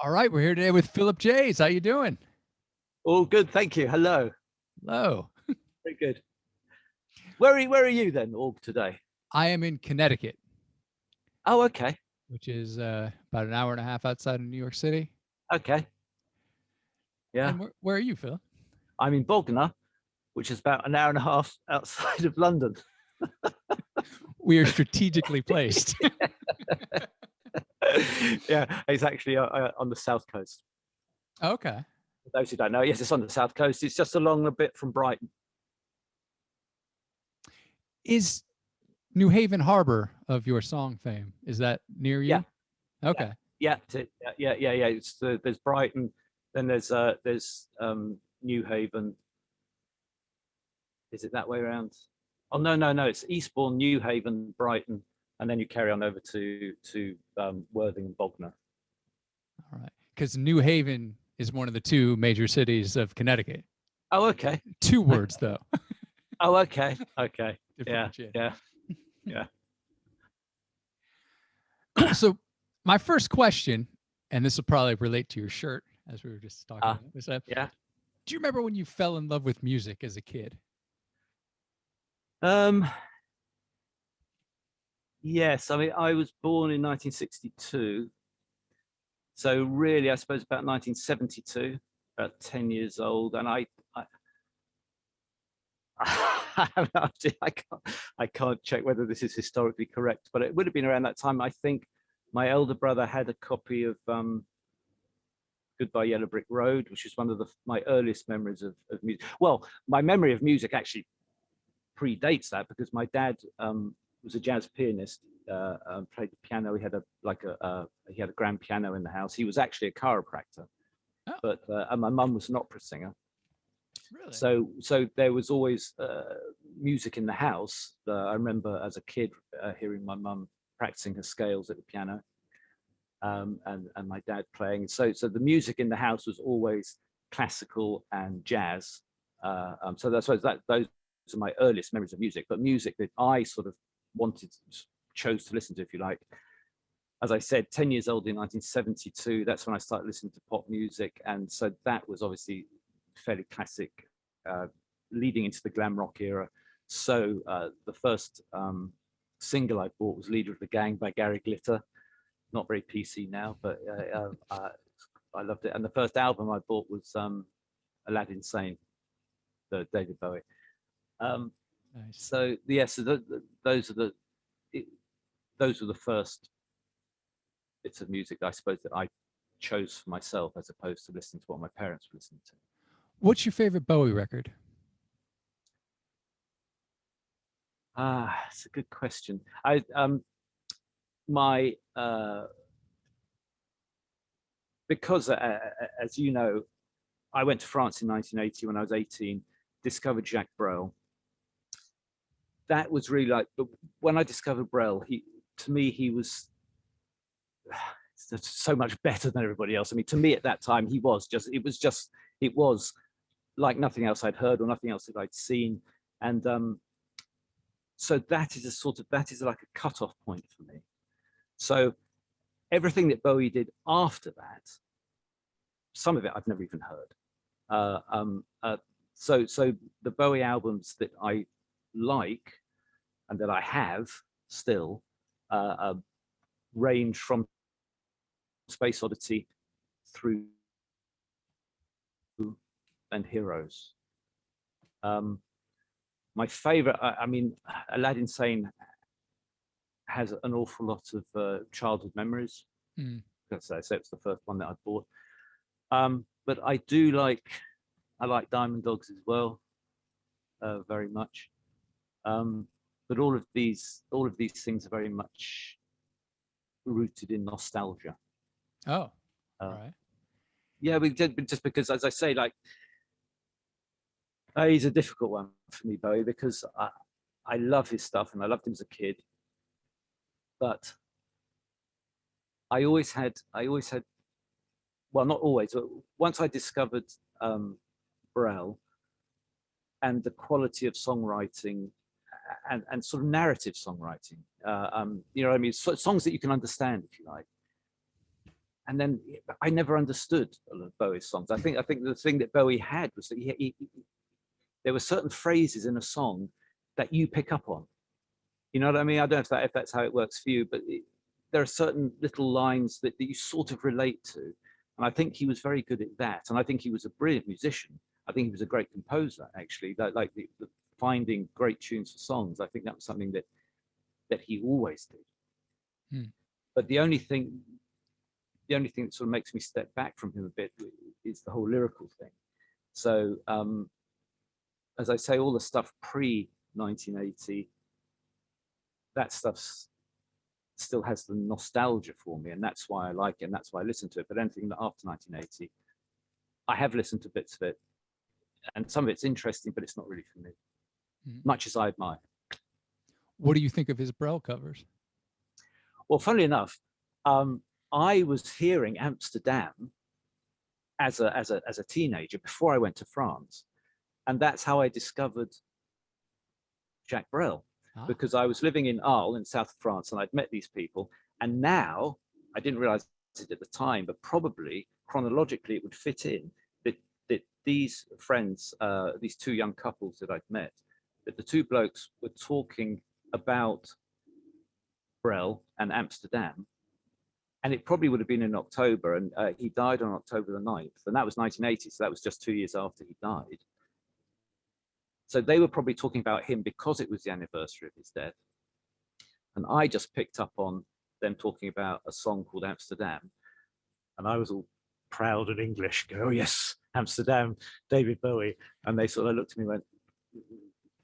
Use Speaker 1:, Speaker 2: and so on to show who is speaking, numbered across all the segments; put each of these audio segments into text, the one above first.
Speaker 1: All right, we're here today with Philip Jeays. How you doing?
Speaker 2: All good, thank you. Hello.
Speaker 1: Hello.
Speaker 2: Very good. Where are you then, Aug, today?
Speaker 1: I am in Connecticut,
Speaker 2: Oh, okay.
Speaker 1: which is about an hour and a half outside of New York City.
Speaker 2: Okay. Yeah.
Speaker 1: And where are you, Phil?
Speaker 2: I'm in Bognor, which is about an hour and a half outside of London.
Speaker 1: We are strategically placed.
Speaker 2: Yeah, it's actually on the south coast.
Speaker 1: Okay.
Speaker 2: For those who don't know, yes, it's on the south coast. It's just along a bit from Brighton.
Speaker 1: Is New Haven Harbor of your song fame? Is that near you?
Speaker 2: Yeah.
Speaker 1: Okay.
Speaker 2: Yeah. Yeah. It's there's Brighton, then there's New Haven. Is it that way around? Oh no. It's Eastbourne, New Haven, Brighton, and then you carry on over to Worthing and Bognor.
Speaker 1: All right. Because New Haven is one of the two major cities of Connecticut.
Speaker 2: Oh, okay.
Speaker 1: 2 words though.
Speaker 2: Oh, okay. Okay. Yeah.
Speaker 1: Differentiate.
Speaker 2: Yeah.
Speaker 1: Cool. So my first question, and this will probably relate to your shirt as we were just talking about, was
Speaker 2: Yeah.
Speaker 1: do you remember when you fell in love with music as a kid?
Speaker 2: Yes. I mean, I was born in 1962. So really, I suppose about 1972, about 10 years old. And I I can't check whether this is historically correct, but it would have been around that time. I think my elder brother had a copy of Goodbye Yellow Brick Road, which is one of my earliest memories of music. Well, my memory of music actually predates that because my dad was a jazz pianist, played the piano. He had he had a grand piano in the house. He was actually a chiropractor, but and my mum was an opera singer.
Speaker 1: Really?
Speaker 2: So there was always music in the house. I remember as a kid hearing my mum practicing her scales at the piano, and my dad playing. So the music in the house was always classical and jazz. So that's why those are my earliest memories of music. But music that I sort of chose to listen to, if you like. As I said, 10 years old in 1972, that's when I started listening to pop music. And so that was obviously fairly classic, leading into the glam rock era. So the first single I bought was Leader of the Gang by Gary Glitter. Not very PC now, but I loved it. And the first album I bought was Aladdin Sane, the David Bowie.
Speaker 1: Nice.
Speaker 2: So yes, those were the first bits of music, I suppose, that I chose for myself as opposed to listening to what my parents were listening to.
Speaker 1: What's your favorite Bowie record?
Speaker 2: It's a good question. Because as you know, I went to France in 1980 when I was 18, discovered Jacques Brel. That was really like, when I discovered Brel, to me, he was so much better than everybody else. I mean, to me at that time, it was like nothing else I'd heard or nothing else that I'd seen. And so that is like a cutoff point for me. So everything that Bowie did after that, some of it I've never even heard. So the Bowie albums that I like and that I have still range from Space Oddity through and Heroes. My favorite, I mean, Aladdin Sane has an awful lot of childhood memories. So it's the first one that I bought. But I like Diamond Dogs as well, very much. But all of these things are very much rooted in nostalgia.
Speaker 1: Oh, right.
Speaker 2: Yeah, just because, as I say, like, he's a difficult one for me, Bowie, because I love his stuff and I loved him as a kid. But I always had, well, not always, but once I discovered Brel and the quality of songwriting and sort of narrative songwriting, you know what I mean? Songs that you can understand, if you like. then I never understood a lot of Bowie's songs. I think the thing that Bowie had was that there were certain phrases in a song that you pick up on. You know what I mean? I don't know if that's how it works for you, but there are certain little lines that you sort of relate to. And I think he was very good at that. And I think he was a brilliant musician. I think he was a great composer, actually. Like the finding great tunes for songs. I think that was something that he always did.
Speaker 1: Hmm.
Speaker 2: But the only thing that sort of makes me step back from him a bit is the whole lyrical thing. So as I say, all the stuff pre-1980, that stuff still has the nostalgia for me, and that's why I like it, and that's why I listen to it. But anything that after 1980, I have listened to bits of it, and some of it's interesting, but it's not really for me, much as I admire.
Speaker 1: What do you think of his Brel covers?
Speaker 2: Well, funnily enough, I was hearing Amsterdam as a teenager before I went to France, and that's how I discovered Jacques Brel, because I was living in Arles in south of France, and I'd met these people, and now I didn't realize it at the time, but probably chronologically it would fit in that these friends, these two young couples that I'd met, that the two blokes were talking about Brel and Amsterdam. And it probably would have been in October, and he died on October the 9th, and that was 1980, so that was just 2 years after he died. So they were probably talking about him because it was the anniversary of his death. And I just picked up on them talking about a song called Amsterdam, and I was all proud and English, go, oh yes, Amsterdam, David Bowie. And they sort of looked at me and went,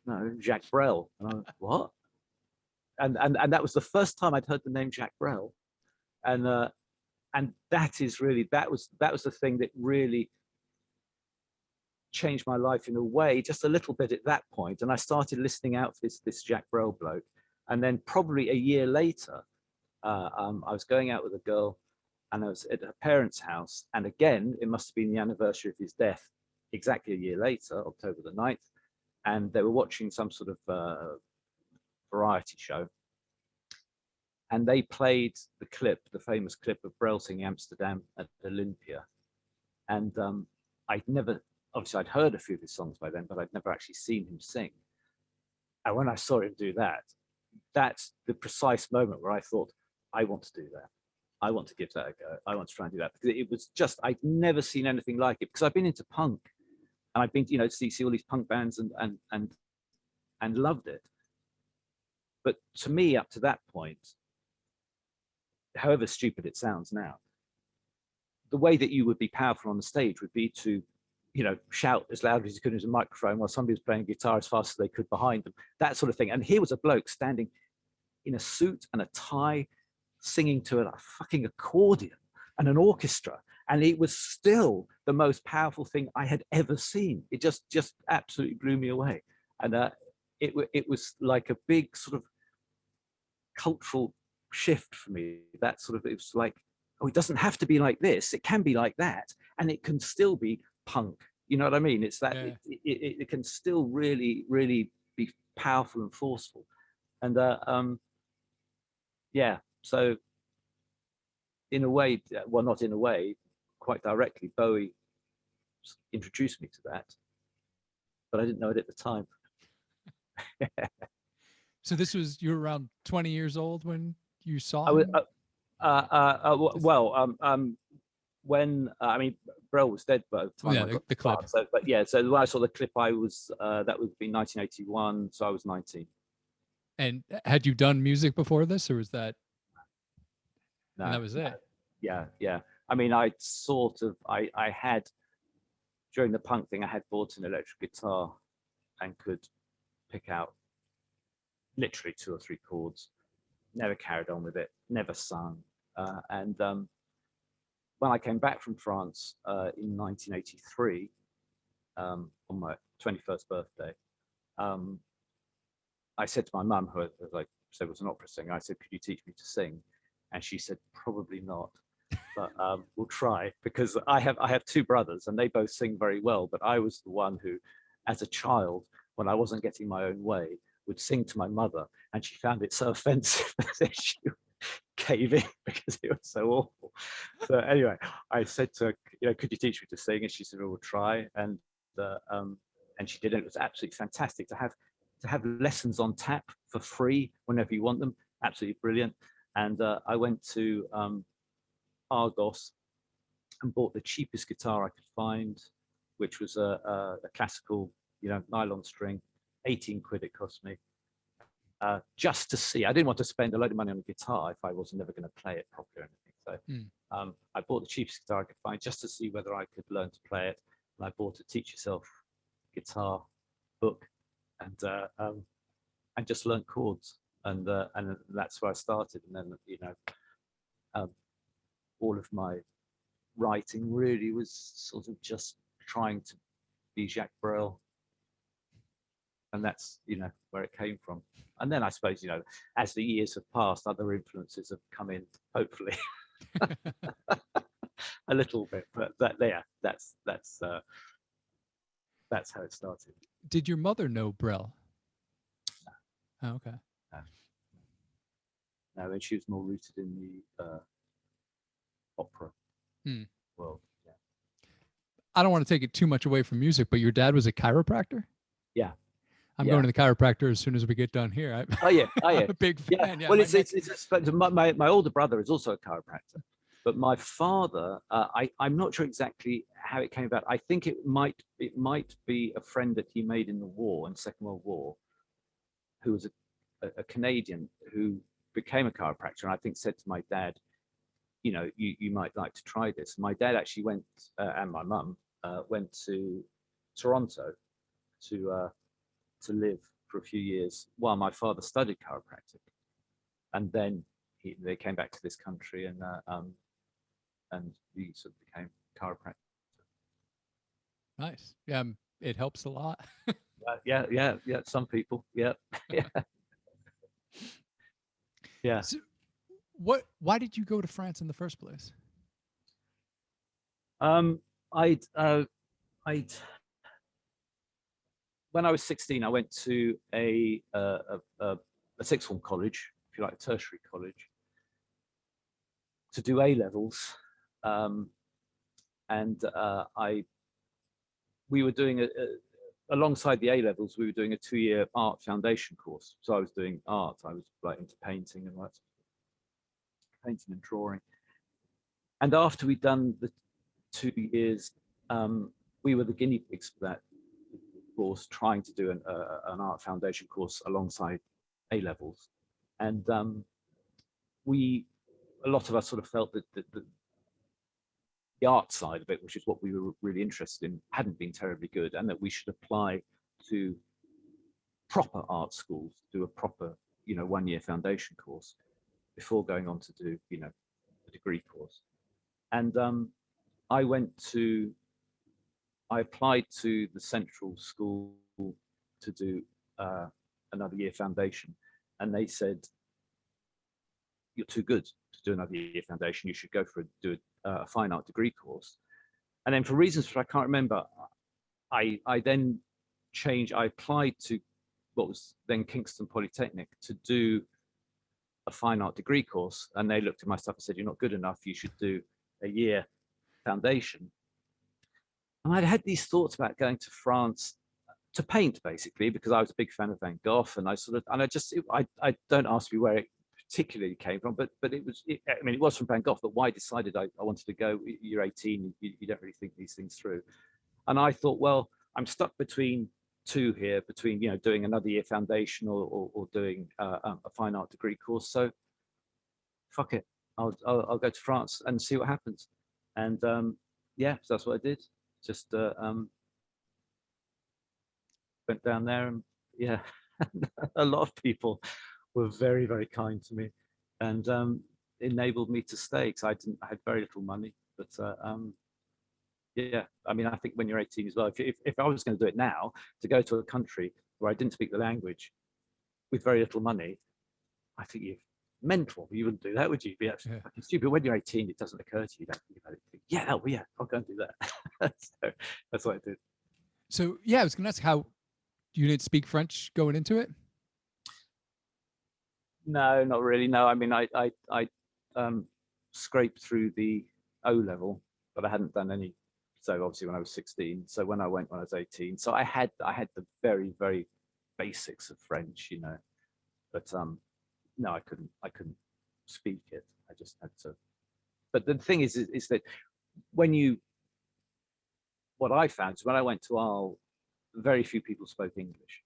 Speaker 2: no, Jacques Brel. And I went, what? And that was the first time I'd heard the name Jacques Brel. And that is really, that was the thing that really changed my life in a way, just a little bit at that point. And I started listening out for this Jacques Brel bloke. And then probably a year later, I was going out with a girl, and I was at her parents' house. And again, it must have been the anniversary of his death, exactly a year later, October the 9th. And they were watching some sort of variety show. And they played the clip, the famous clip of Brel singing Amsterdam at Olympia. And obviously I'd heard a few of his songs by then, but I'd never actually seen him sing. And when I saw him do that, that's the precise moment where I thought, I want to do that. I want to give that a go. I want to try and do that. Because it was just, I'd never seen anything like it, because I've been into punk, and I've been, to see all these punk bands and loved it. But to me, up to that point, however stupid it sounds now, the way that you would be powerful on the stage would be to, shout as loud as you could into a microphone while somebody was playing guitar as fast as they could behind them, that sort of thing. And here was a bloke standing in a suit and a tie, singing to a fucking accordion and an orchestra. And it was still the most powerful thing I had ever seen. It just absolutely blew me away. And it was like a big sort of cultural shift for me. That sort of, it was like, oh, it doesn't have to be like this, it can be like that, and it can still be punk. You know what I mean? It's that, yeah. It can still really be powerful and forceful. And yeah, so in a way, well, not in a way, quite directly, Bowie introduced me to that, but I didn't know it at the time.
Speaker 1: So this was, you were around 20 years old when you saw him?
Speaker 2: When I mean, Brel was dead by the time I got
Speaker 1: the clip.
Speaker 2: So, but yeah, so when I saw the clip, I was that would be 1981, so I was 19.
Speaker 1: And had you done music before this, or was that?
Speaker 2: No,
Speaker 1: and that was it.
Speaker 2: Yeah. I mean, I had during the punk thing, I had bought an electric guitar and could pick out literally 2 or 3 chords. Never carried on with it, never sung. And when I came back from France in 1983, on my 21st birthday, I said to my mum, who was an opera singer, I said, could you teach me to sing? And she said, probably not, but we'll try, because I have 2 brothers and they both sing very well, but I was the one who, as a child, when I wasn't getting my own way, would sing to my mother, and she found it so offensive that cave in because it was so awful. So anyway, I said to her, could you teach me to sing? And she said, well, we'll try. And she did it. It was absolutely fantastic to have lessons on tap for free whenever you want them. Absolutely brilliant. And I went to Argos and bought the cheapest guitar I could find, which was a classical, nylon string. 18 quid it cost me. Just to see. I didn't want to spend a load of money on a guitar if I was never going to play it properly or anything. So I bought the cheapest guitar I could find just to see whether I could learn to play it. And I bought a Teach Yourself Guitar book and just learned chords. And that's where I started. And then, all of my writing really was sort of just trying to be Jacques Brel. And that's, where it came from. And then I suppose, as the years have passed, other influences have come in, hopefully. A little bit, but that's how it started.
Speaker 1: Did your mother know Brel? Oh, okay.
Speaker 2: No, and she was more rooted in the opera world. Yeah.
Speaker 1: I don't want to take it too much away from music, but your dad was a chiropractor?
Speaker 2: Yeah.
Speaker 1: I'm going to the chiropractor as soon as we get done here.
Speaker 2: Oh yeah.
Speaker 1: I'm a big fan.
Speaker 2: Yeah. Well, my older brother is also a chiropractor, but my father, I'm not sure exactly how it came about. I think it might be a friend that he made in the war, in the Second World War, who was a Canadian who became a chiropractor, and I think said to my dad, you might like to try this. My dad actually went, and my mum went to Toronto to live for a few years while my father studied chiropractic, and then they came back to this country, and we sort of became chiropractors.
Speaker 1: Nice. Yeah, it helps a lot.
Speaker 2: Yeah. Some people, yeah. Yeah.
Speaker 1: So why did you go to France in the first place?
Speaker 2: When I was 16, I went to a sixth form college, if you like, a tertiary college, to do A levels, we were doing alongside the A levels, we were doing a 2-year art foundation course. So I was doing art. I was like into painting and painting and drawing. And after we'd done the 2 years, we were the guinea pigs for that course, trying to do an art foundation course alongside A levels. And a lot of us sort of felt that the art side of it, which is what we were really interested in, hadn't been terribly good, and that we should apply to proper art schools, do a proper, 1-year foundation course before going on to do, a degree course. And I applied to the Central School to do another year foundation, and they said, you're too good to do another year foundation. You should go do a fine art degree course. And then for reasons which I can't remember, I then changed. I applied to what was then Kingston Polytechnic to do a fine art degree course, and they looked at my stuff and said, you're not good enough. You should do a year foundation. And I'd had these thoughts about going to France to paint, basically, because I was a big fan of Van Gogh, and I don't ask me where it particularly came from, but it was from Van Gogh. But why I decided I wanted to go? You're 18, you don't really think these things through. And I thought, well, I'm stuck between two here, between doing another year foundation or doing a fine art degree course. So fuck it, I'll go to France and see what happens. And so that's what I did. Just went down there, and a lot of people were very, very kind to me, and enabled me to stay, because I had very little money. But I think when you're 18 as well, if I was going to do it now, to go to a country where I didn't speak the language with very little money, I think you're mental. You wouldn't do that, would you? You'd be absolutely fucking stupid. When you're 18, it doesn't occur to you. You don't think about it. I'll go and do that. So that's what I did.
Speaker 1: So I was going to ask, how you didn't speak French going into it?
Speaker 2: No, not really. No, I mean, I scraped through the O level, but I hadn't done any. So obviously when I was 16. So when I went when I was 18. So I had the very, very basics of French, you know. But no, I couldn't speak it. I just had to. But the thing is that when you what I found is when I went to Arles, very few people spoke English.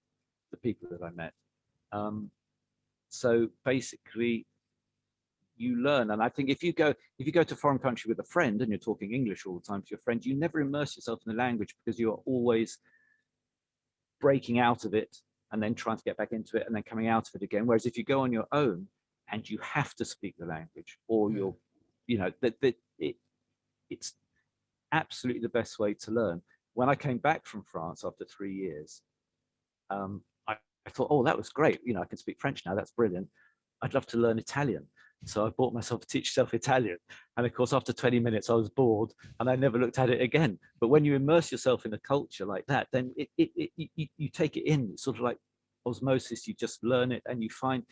Speaker 2: The people that I met. So basically, you learn. And I think if you go to a foreign country with a friend and you're talking English all the time to your friend, you never immerse yourself in the language because you are always breaking out of it and then trying to get back into it and then coming out of it again. Whereas if you go on your own and you have to speak the language, or you're, you know, it's absolutely the best way to learn. When I came back from France after 3 years, I thought, oh, that was great. You know, I can speak French now. That's brilliant. I'd love to learn Italian. So I bought myself Teach Yourself Italian. And of course, after 20 minutes, I was bored and I never looked at it again. But when you immerse yourself in a culture like that, then you take it in. It's sort of like osmosis. You just learn it and you find,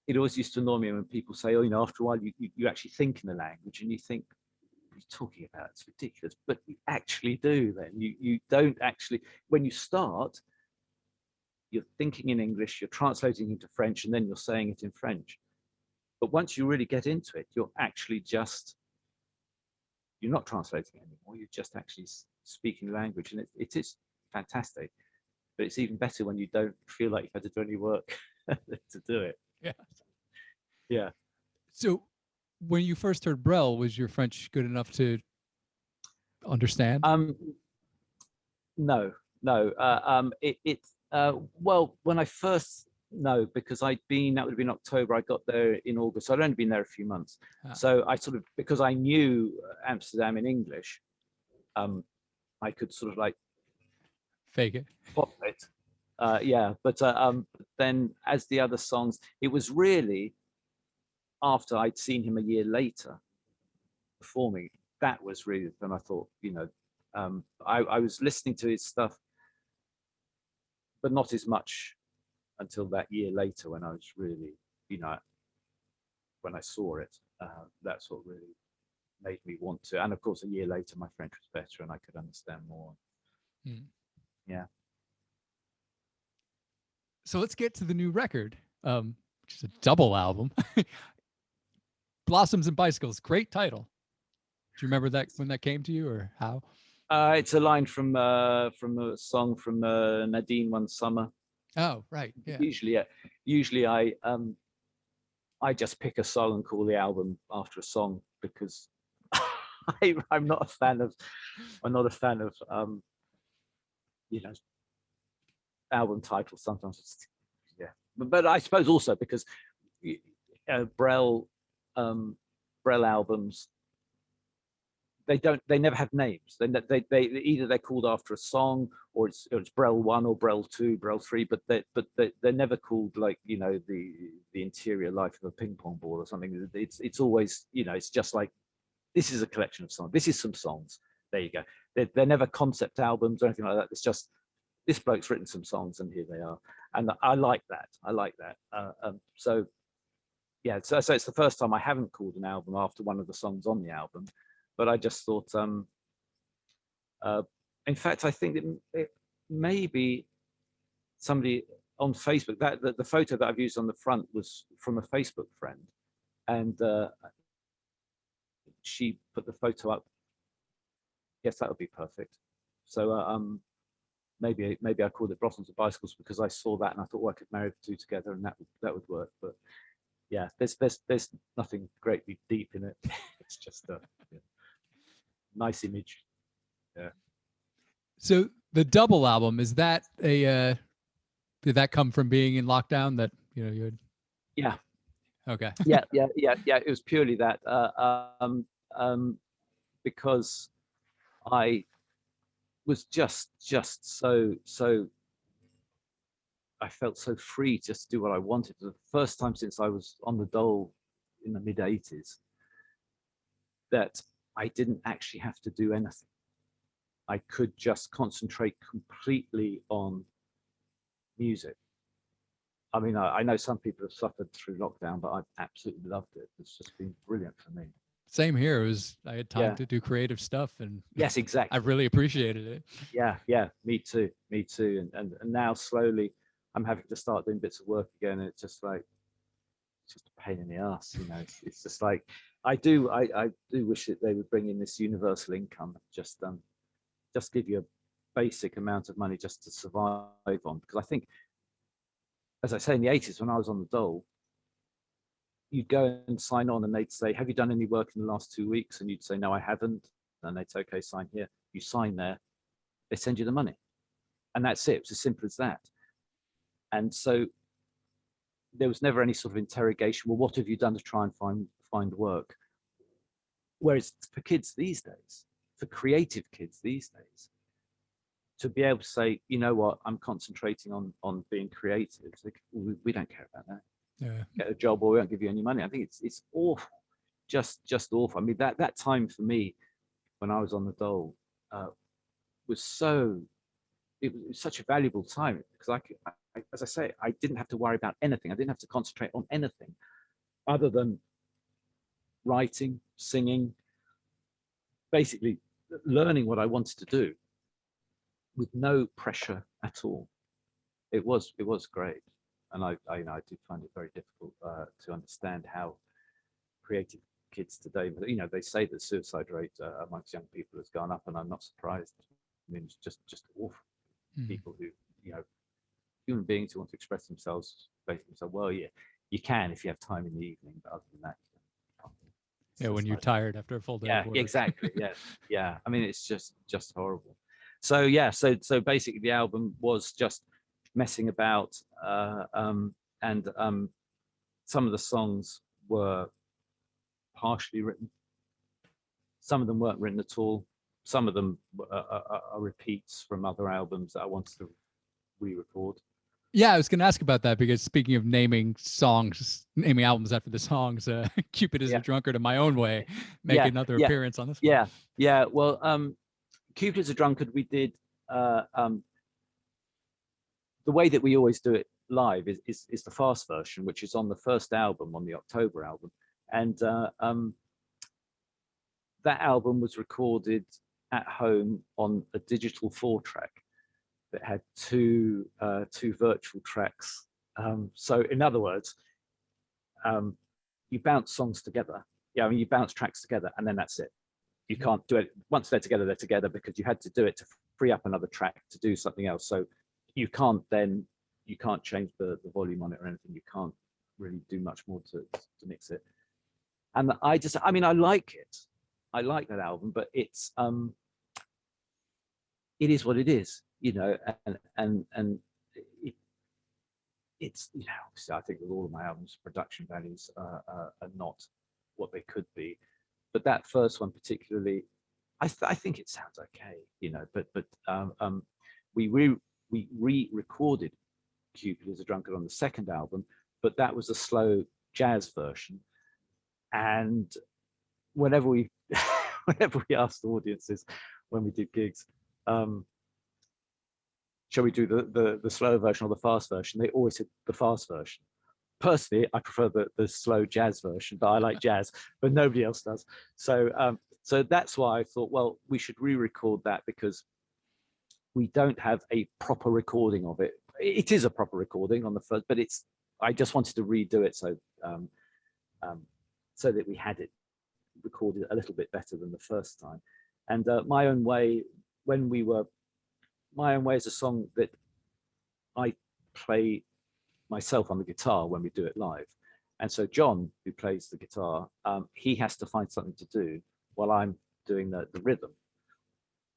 Speaker 2: it always used to annoy me when people say, oh, you know, after a while, you actually think in the language and you think, what are you talking about? It's ridiculous. But you actually do then. You don't actually, when you start, you're thinking in English, you're translating into French, and then you're saying it in French. But once you really get into it, you're actually just, you're not translating anymore. You're just actually speaking language. And it is fantastic. But it's even better when you don't feel like you've had to do any work to do it.
Speaker 1: Yeah.
Speaker 2: Yeah.
Speaker 1: So when you first heard Brel, was your French good enough to understand?
Speaker 2: No. Well, when I first, no, because that would have been October. I got there in August. So I'd only been there a few months. So I sort of, because I knew Amsterdam in English, I could sort of like
Speaker 1: Fake it.
Speaker 2: pop it. Yeah, but then as the other songs, it was really after I'd seen him a year later performing, that was really when I thought, you know, I was listening to his stuff, but not as much until that year later when I was really, you know, when I saw it. That's what really made me want to. And of course, a year later, my French was better and I could understand more. Yeah.
Speaker 1: So let's get to the new record, which is a double album. Blossoms and Bicycles, great title. Do you remember that when that came to you, or how?
Speaker 2: It's a line from a song from Nadine One Summer.
Speaker 1: Oh, right. Yeah.
Speaker 2: Usually I just pick a song and call the album after a song because I'm not a fan of you know, album titles. Sometimes it's, yeah, but I suppose also because Brel albums, they never have names. They either they're called after a song, or it's Brel 1 or Brel 2, Brel 3, but they're never called, like, you know, the interior life of a ping pong ball or something. It's always, you know, it's just like, this is a collection of songs. This is some songs. There you go. They're never concept albums or anything like that. It's just, this bloke's written some songs and here they are. And I like that. So yeah, so it's the first time I haven't called an album after one of the songs on the album, but I just thought, in fact, I think it maybe somebody on Facebook, that the photo that I've used on the front was from a Facebook friend, and she put the photo up. Yes, that would be perfect. So maybe I called it Blossoms and Bicycles because I saw that and I thought, well, I could marry the two together and that would work. But yeah, there's nothing greatly deep in it. It's just a nice image. Yeah.
Speaker 1: So the double album, is that a did that come from being in lockdown that, you know, you had?
Speaker 2: Yeah.
Speaker 1: Okay.
Speaker 2: Yeah. It was purely that because I was just so I felt so free just to do what I wanted. The first time since I was on the dole in the mid 80s that I didn't actually have to do anything. I could just concentrate completely on music. I mean, I know some people have suffered through lockdown, but I've absolutely loved it. It's just been brilliant for me.
Speaker 1: Same here. I had time
Speaker 2: Yeah.
Speaker 1: to do creative stuff, and
Speaker 2: Yes,
Speaker 1: I
Speaker 2: exactly.
Speaker 1: really appreciated it.
Speaker 2: Yeah, yeah, me too, me too. And now slowly I'm having to start doing bits of work again. And it's just like, it's just a pain in the ass, you know. It's just like, I do wish that they would bring in this universal income, just give you a basic amount of money just to survive on. Because I think, as I say, in the 80s when I was on the dole, you'd go and sign on and they'd say, have you done any work in the last 2 weeks? And you'd say, no, I haven't. And they'd say, okay, sign here. You sign there, they send you the money. And that's it. It's as simple as that. And so there was never any sort of interrogation. Well, what have you done to try and find work? Whereas for kids these days, for creative kids these days, to be able to say, you know what, I'm concentrating on being creative. Like, we don't care about that.
Speaker 1: Yeah.
Speaker 2: Get a job or we won't give you any money. I think it's awful, just awful. I mean, that time for me when I was on the dole was it was such a valuable time because as I say, I didn't have to worry about anything. I didn't have to concentrate on anything other than writing, singing, basically learning what I wanted to do with no pressure at all. It was great. And I do find it very difficult to understand how creative kids today, you know, they say that suicide rate amongst young people has gone up, and I'm not surprised. I mean, it's just awful. People who, you know, human beings who want to express themselves, basically say, well, yeah, you can if you have time in the evening, but other than that,
Speaker 1: yeah, when you're tired after a full day of work.
Speaker 2: Exactly. Yeah. I mean, it's just horrible. So yeah, so basically the album was just messing about, and some of the songs were partially written. Some of them weren't written at all. Some of them are repeats from other albums that I wanted to re-record.
Speaker 1: Yeah, I was going to ask about that because speaking of naming albums after the songs, Cupid is a Drunkard in My Own Way make another appearance on this one.
Speaker 2: Yeah. Well, Cupid is a Drunkard, we did the way that we always do it live is the fast version, which is on the first album, on the October album. And that album was recorded at home on a digital 4-track that had two virtual tracks. So in other words, you bounce songs together. Yeah, I mean, you bounce tracks together and then that's it. You can't do it once they're together because you had to do it to free up another track to do something else. So you can't change the volume on it or anything. You can't really do much more to mix it. And I like it. I like that album, but it is what it is, you know, and it's, you know, obviously I think with all of my albums, production values are not what they could be. But that first one particularly, I think it sounds okay, you know, but we re-recorded Cupid is a Drunkard on the second album, but that was a slow jazz version. And whenever we asked audiences when we did gigs, shall we do the slow version or the fast version? They always said the fast version. Personally, I prefer the slow jazz version, but I like jazz, but nobody else does. So so that's why I thought, well, we should re-record that because we don't have a proper recording of it. It is a proper recording on the first, but I just wanted to redo it so so that we had it recorded a little bit better than the first time. And My Own Way, My Own Way is a song that I play myself on the guitar when we do it live. And so John, who plays the guitar, he has to find something to do while I'm doing the rhythm.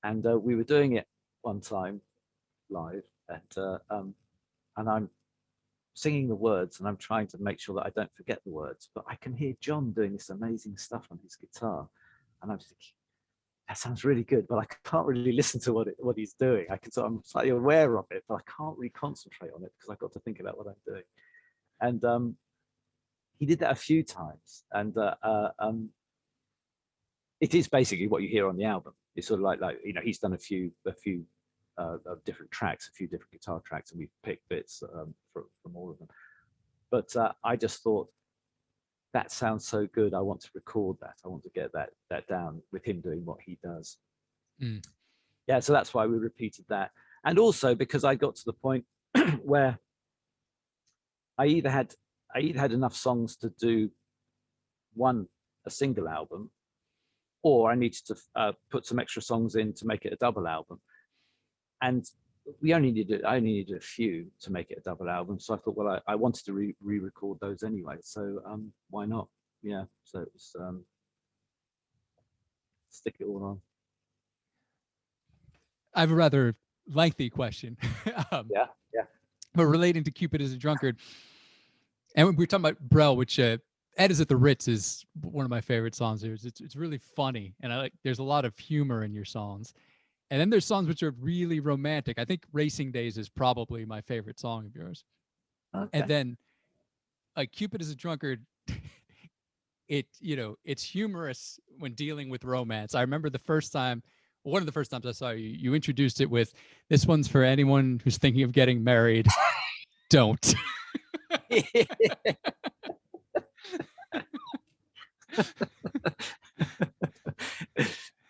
Speaker 2: And we were doing it one time live, and I'm singing the words and I'm trying to make sure that I don't forget the words, but I can hear John doing this amazing stuff on his guitar. And I'm thinking, that sounds really good, but I can't really listen to what he's doing. I'm slightly aware of it, but I can't really concentrate on it because I've got to think about what I'm doing. And he did that a few times, and it is basically what you hear on the album. It's sort of like, you know, he's done a few of different tracks, a few different guitar tracks, and we picked bits from all of them. But I just thought, that sounds so good. I want to record that. I want to get that down with him doing what he does.
Speaker 1: Mm.
Speaker 2: Yeah, so that's why we repeated that. And also because I got to the point where I either had enough songs to do a single album, or I needed to put some extra songs in to make it a double album. And I only needed a few to make it a double album. So I thought, well, I wanted to re-record those anyway. So why not? Yeah. So it was stick it all on.
Speaker 1: I have a rather lengthy question.
Speaker 2: Yeah.
Speaker 1: But relating to Cupid as a Drunkard, and we were talking about Brel, which Ed is at the Ritz is one of my favorite songs. It's really funny, and there's a lot of humor in your songs. And then there's songs which are really romantic. I think Racing Days is probably my favorite song of yours.
Speaker 2: Okay.
Speaker 1: And then Cupid as a Drunkard, it's humorous when dealing with romance. I remember one of the first times I saw you, you introduced it with, "This one's for anyone who's thinking of getting married. Don't."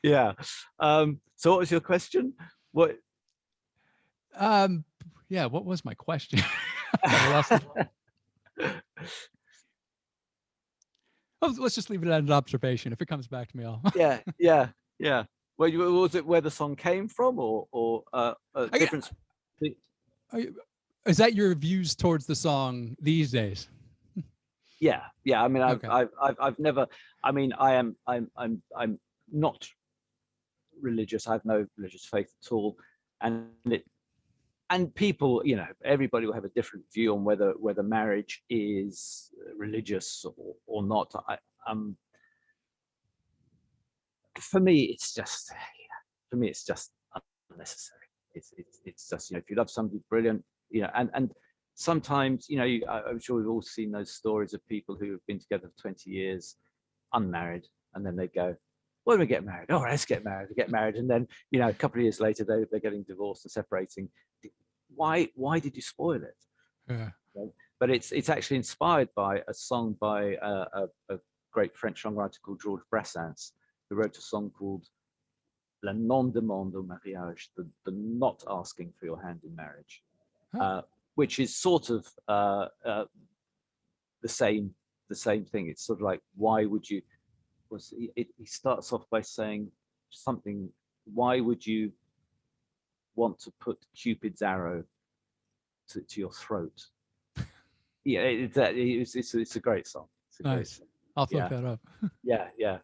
Speaker 2: Yeah. So what was your question? What?
Speaker 1: Yeah, what was my question? I lost it. Oh, let's just leave it at an observation. If it comes back to me, I'll.
Speaker 2: Yeah. Well, was it where the song came from, or difference?
Speaker 1: Is that your views towards the song these days?
Speaker 2: Yeah. I mean, I've never. I mean, I'm not religious. I have no religious faith at all, and people, everybody will have a different view on whether marriage is religious or not. For me, it's just unnecessary. It's just, if you love somebody brilliant, and sometimes, I'm sure we've all seen those stories of people who have been together for 20 years, unmarried, and then they go, "When do we get married? Oh, let's get married." We get married, and then a couple of years later they're getting divorced and separating. Why did you spoil it?
Speaker 1: Yeah.
Speaker 2: But it's actually inspired by a song by a great French songwriter called Georges Brassens, who wrote a song called "La non-demande au mariage," the not asking for your hand in marriage, which is sort of the same thing. It's sort of like, why would you? He starts off by saying something. Why would you want to put Cupid's arrow to your throat? Yeah, it's a great song. It's a
Speaker 1: nice.
Speaker 2: Great song.
Speaker 1: I'll look that up.
Speaker 2: Yeah.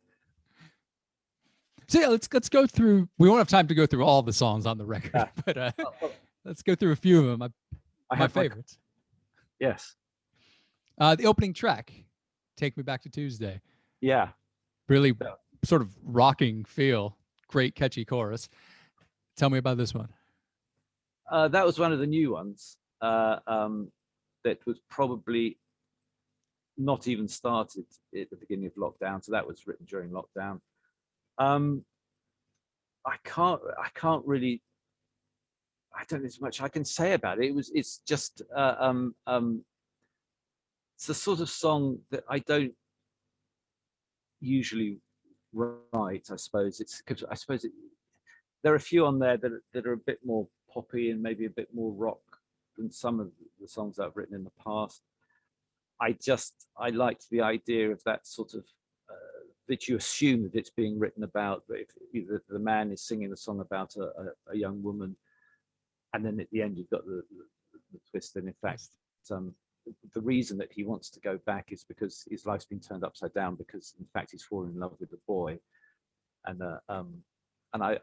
Speaker 1: So yeah, let's go through. We won't have time to go through all the songs on the record, but let's go through a few of them. My favorites.
Speaker 2: Yes.
Speaker 1: The opening track, "Take Me Back to Tuesday."
Speaker 2: Yeah.
Speaker 1: Really sort of rocking feel. Great catchy chorus. Tell me about this one.
Speaker 2: That was one of the new ones. That was probably not even started at the beginning of lockdown. So that was written during lockdown. I can't really. I don't know there's much I can say about it. It's just it's the sort of song that I don't usually write. I suppose there are a few on there that are a bit more poppy and maybe a bit more rock than some of the songs I've written in the past. I liked the idea of that sort of that you assume that it's being written about, but if the man is singing a song about a young woman, and then at the end you've got the twist, and in fact the reason that he wants to go back is because his life's been turned upside down, because in fact he's fallen in love with the boy, and I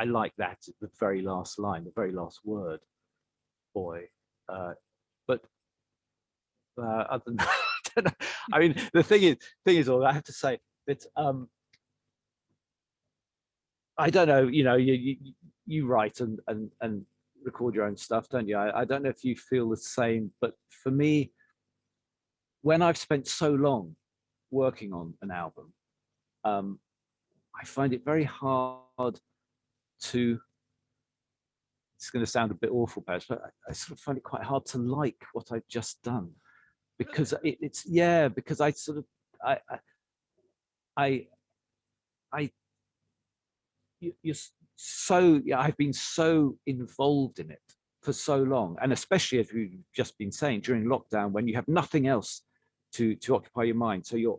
Speaker 2: like that, the very last line, the very last word, boy, but other than that, I don't know. I mean, the thing is, all I have to say that I don't know. You write and record your own stuff, don't you? I don't know if you feel the same, but for me, when I've spent so long working on an album, I find it very hard to it's going to sound a bit awful, perhaps, but I sort of find it quite hard to like what I've just done, because because I sort of I you're so I've been so involved in it for so long, and especially as we've just been saying during lockdown, when you have nothing else to occupy your mind, so you're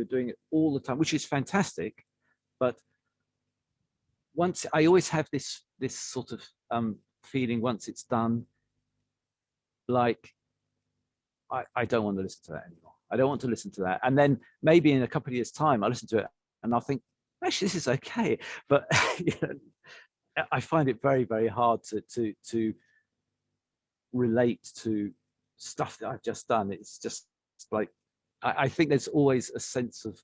Speaker 2: doing it all the time, which is fantastic. But once I always have this sort of feeling, once it's done, like I don't want to listen to that anymore. I don't want to listen to that. And then maybe in a couple of years' time, I'll listen to it and I'll think, actually, this is okay. But you know, I find it very, very hard to relate to stuff that I've just done. It's just like, I think there's always a sense of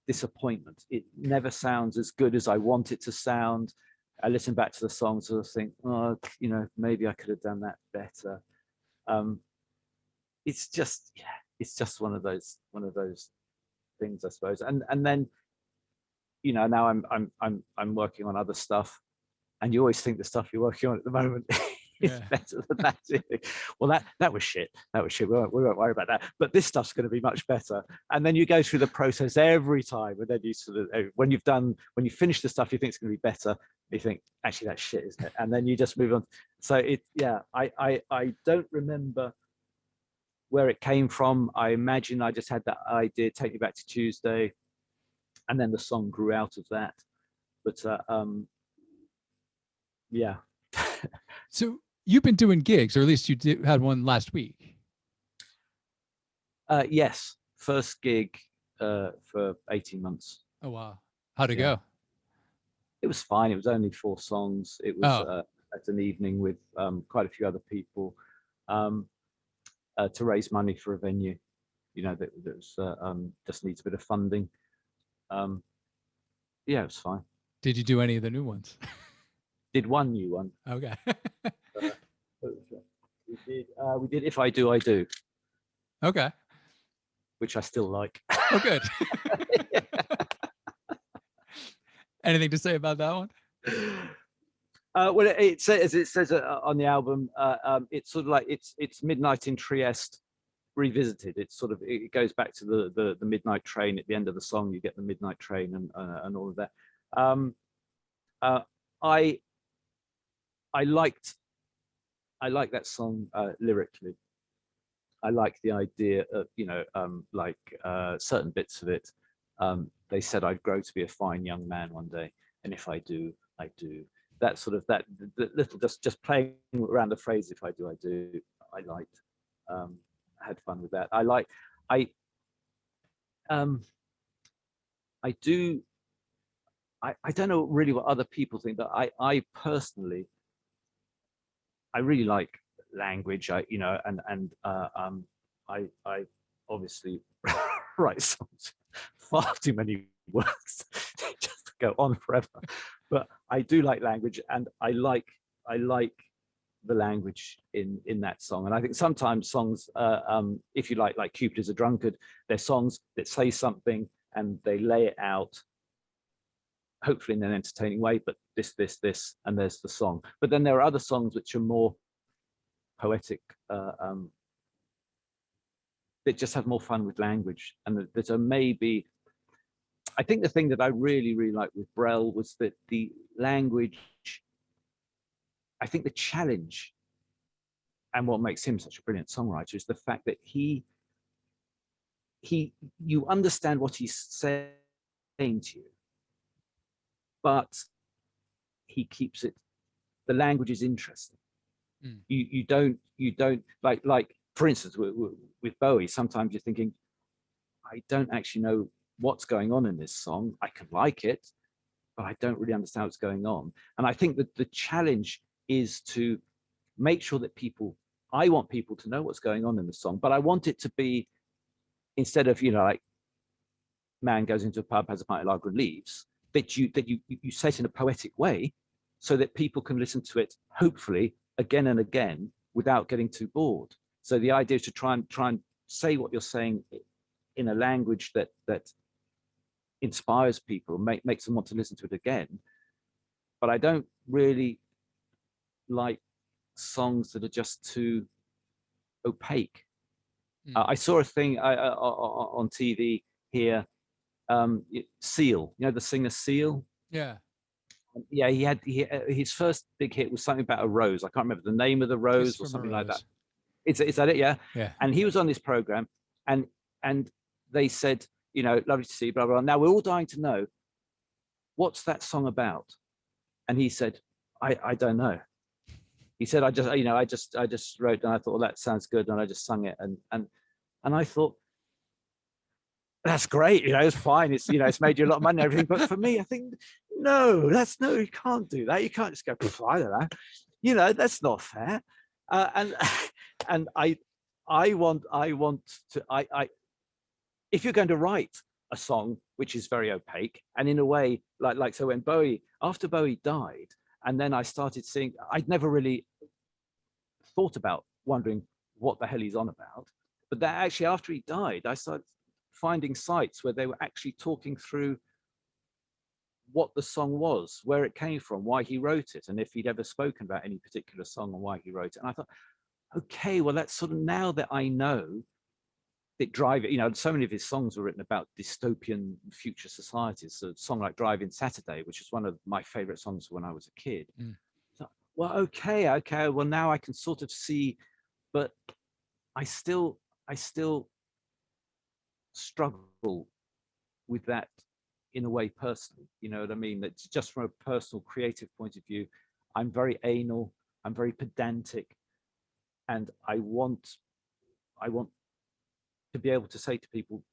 Speaker 2: disappointment. It never sounds as good as I want it to sound. I listen back to the songs and I think, oh, you know, maybe I could have done that better. It's just, it's just one of those things, I suppose. And then, you know, now I'm working on other stuff, and you always think the stuff you're working on at the moment is better than that. Well, that was shit. That was shit. We won't worry about that. But this stuff's going to be much better. And then you go through the process every time, and then you sort of, when you finish the stuff you think it's going to be better, you think, actually, that's shit, isn't it? And then you just move on. So I don't remember where it came from. I imagine I just had that idea, Take Me Back to Tuesday, and then the song grew out of that. But yeah.
Speaker 1: So you've been doing gigs, or at least you had one last week.
Speaker 2: Yes, first gig for 18 months.
Speaker 1: Oh wow, how'd it go?
Speaker 2: It was fine. It was only 4 songs. It was at an evening with quite a few other people, to raise money for a venue, you know, that was just needs a bit of funding. Yeah, it was fine.
Speaker 1: Did you do any of the new ones?
Speaker 2: Did one new one.
Speaker 1: Okay.
Speaker 2: We did If I Do, I Do.
Speaker 1: Okay.
Speaker 2: Which I still like.
Speaker 1: Oh, good.
Speaker 2: Yeah.
Speaker 1: Anything to say about that one?
Speaker 2: Well, it says on the album, it's sort of like it's Midnight in Trieste revisited. It's sort of, it goes back to the midnight train. At the end of the song, you get the midnight train and all of that. I like that song lyrically. I like the idea of, you know, like certain bits of it. They said I'd grow to be a fine young man one day, and if I do, I do. That sort of the little just playing around the phrase, if I do, I do. I liked. Had fun with that. I don't know really what other people think, but I personally, I really like language. You know, and I obviously write songs far too many words just to go on forever. But I do like language, and I like the language in that song. And I think sometimes songs, if you like Cupid is a Drunkard, they're songs that say something and they lay it out, hopefully in an entertaining way, but this, and there's the song. But then there are other songs which are more poetic, that just have more fun with language. And that are maybe, I think the thing that I really liked with Brel was that the language, I think the challenge and what makes him such a brilliant songwriter is the fact that you understand what he's saying to you, but he keeps it, the language is interesting. You don't like for instance with Bowie, sometimes you're thinking, I don't actually know what's going on in this song. I can like it, but I don't really understand what's going on. And I think that the challenge is to make sure that I want people to know what's going on in the song, but I want it to be, instead of, you know, like man goes into a pub, has a pint of lager and leaves, that you say it in a poetic way so that people can listen to it, hopefully again and again, without getting too bored. So the idea is to try and say what you're saying in a language that inspires people, makes them want to listen to it again. But I don't really like songs that are just too opaque.
Speaker 1: Mm.
Speaker 2: I saw a thing on TV here, Seal, you know, the singer Seal.
Speaker 1: Yeah.
Speaker 2: Yeah, his first big hit was something about a rose. I can't remember the name of the
Speaker 1: Kiss
Speaker 2: rose or
Speaker 1: from a
Speaker 2: something like that.
Speaker 1: Rose.
Speaker 2: Is that it? Yeah.
Speaker 1: Yeah.
Speaker 2: And he was on this program, and they said, you know, lovely to see you, blah blah. Now we're all dying to know what's that song about. And he said, I don't know. He said, I just wrote, and I thought, well, that sounds good, and I just sung it, and I thought, that's great, you know, it's fine, it's, you know, it's made you a lot of money and everything, but for me, I think, no, you can't do that. You can't just go, I don't know, you know, that's not fair. And and I want to, if you're going to write a song which is very opaque, and in a way, like so when after Bowie died, and then I started seeing, I'd never really thought about wondering what the hell he's on about, but that actually after he died, I started finding sites where they were actually talking through what the song was, where it came from, why he wrote it, and if he'd ever spoken about any particular song and why he wrote it. And I thought, okay, well, that's sort of, now that I know that you know, so many of his songs were written about dystopian future societies. So a song like Driving Saturday, which is one of my favorite songs when I was a kid.
Speaker 1: Mm.
Speaker 2: So, well, okay, well, now I can sort of see, but I still struggle with that in a way personally, you know what I mean? That's just from a personal creative point of view. I'm very anal, I'm very pedantic, and I want to be able to say to people,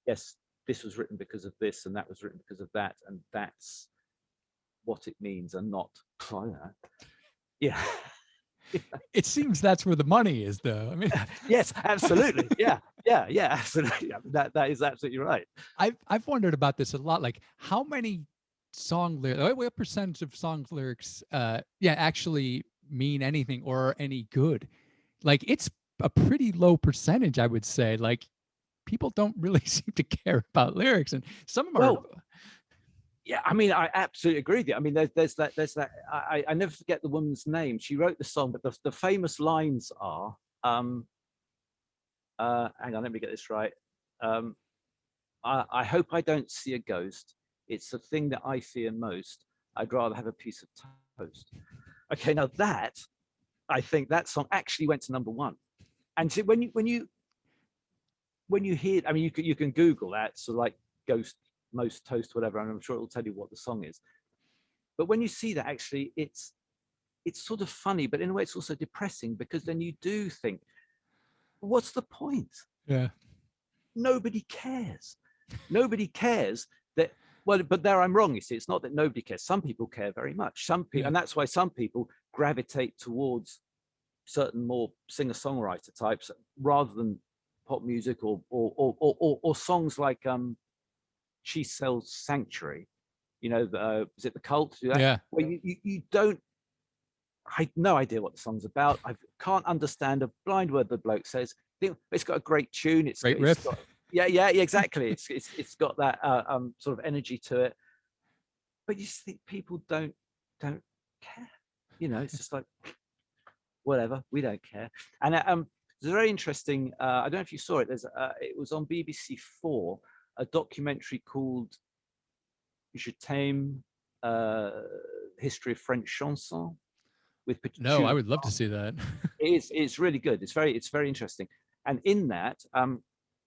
Speaker 2: yes, this was written because of this, and that was written because of that, and that's what it means, and not, yeah.
Speaker 1: It seems that's where the money is, though. I mean,
Speaker 2: yes, absolutely. Yeah, absolutely. That is absolutely right.
Speaker 1: I've wondered about this a lot. Like, how many song lyrics, what percentage of song lyrics, actually mean anything or are any good? Like, it's a pretty low percentage, I would say. Like, people don't really seem to care about lyrics, and some of them are.
Speaker 2: Well, yeah, I mean, I absolutely agree with you. I mean, there's that. I never forget the woman's name. She wrote the song, but the famous lines are, hang on, let me get this right. I hope I don't see a ghost. It's the thing that I fear most. I'd rather have a piece of toast. Okay, now that, I think that song actually went to #1. And so when you hear, I mean, you can Google that, so like ghost, most toast, whatever, and I'm sure it'll tell you what the song is. But when you see that, actually, it's sort of funny, but in a way it's also depressing, because then you do think, what's the point?
Speaker 1: Yeah.
Speaker 2: Nobody cares. Nobody cares that, well, but there I'm wrong, you see. It's not that nobody cares. Some people care very much. Some people, and that's why some people gravitate towards certain more singer-songwriter types rather than pop music or songs like She Sells Sanctuary, you know, is it The Cult?
Speaker 1: Yeah.
Speaker 2: Where you don't, I have no idea what the song's about. I can't understand a blind word the bloke says. It's got a great tune.
Speaker 1: Great riff.
Speaker 2: Got, yeah, exactly. It's got that sort of energy to it. But you think people don't care. You know, it's just like, whatever, we don't care. And it's very interesting. I don't know if you saw it. It was on BBC4, a documentary called Je t'aime, History of French Chanson, with
Speaker 1: No, I would love to see that.
Speaker 2: It's really good. It's very interesting. And in that,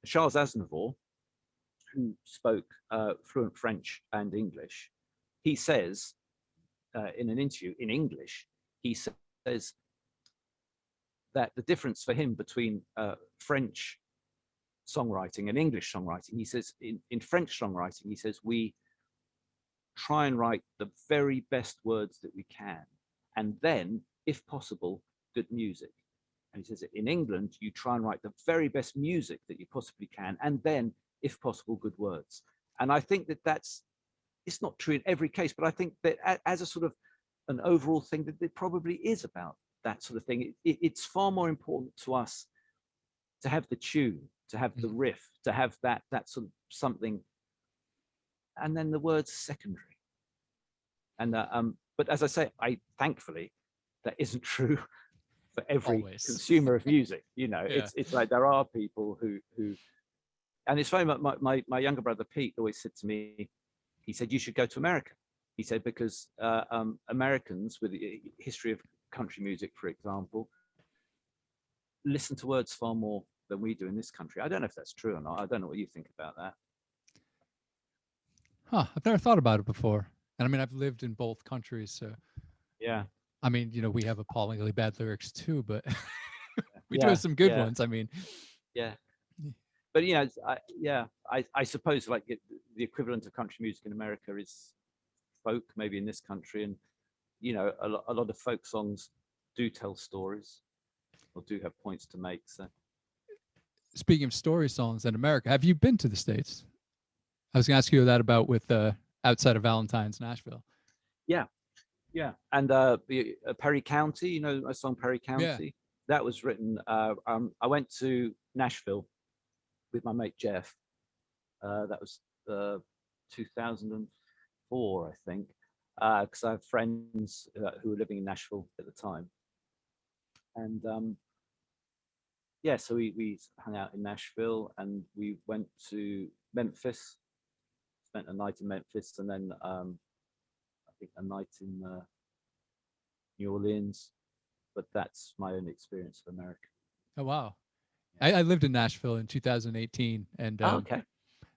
Speaker 2: Charles Aznavour, who spoke fluent French and English, he says in an interview in English, he says that the difference for him between French songwriting and English songwriting, he says in French songwriting, he says, we try and write the very best words that we can, and then, if possible, good music. And he says, in England, you try and write the very best music that you possibly can, and then, if possible, good words. And I think that it's not true in every case, but I think that as a sort of an overall thing, that it probably is about that sort of thing. It's far more important to us to have the tune, to have the riff, to have that sort of something, and then the words secondary. And but as I say, thankfully, that isn't true for every
Speaker 1: Always.
Speaker 2: consumer of music.
Speaker 1: Yeah.
Speaker 2: It's like there are people who, and it's funny. My younger brother Pete always said to me, he said, you should go to America. He said, because Americans with the history of country music, for example, listen to words far more than we do in this country. I don't know if that's true or not. I don't know what you think about that.
Speaker 1: Huh. I've never thought about it before. And I mean, I've lived in both countries. So,
Speaker 2: Yeah.
Speaker 1: I mean, we have appallingly bad lyrics too, but we do
Speaker 2: Yeah.
Speaker 1: have some good
Speaker 2: Yeah.
Speaker 1: ones. I mean,
Speaker 2: Yeah. But I suppose like the equivalent of country music in America is folk, maybe in this country, and a lot of folk songs do tell stories or do have points to make. So
Speaker 1: speaking of story songs in America, have you been to the States? I was going to ask you that about with outside of Valentine's, Nashville.
Speaker 2: yeah, and Perry County, a song Perry County, that was written. I went to Nashville with my mate Jeff. That was 2004, I think, because I have friends who were living in Nashville at the time, and so we hung out in Nashville, and we went to Memphis, spent a night in Memphis, and then I think a night in New Orleans. But that's my own experience of America.
Speaker 1: Oh wow! I lived in Nashville in 2018, and
Speaker 2: Okay.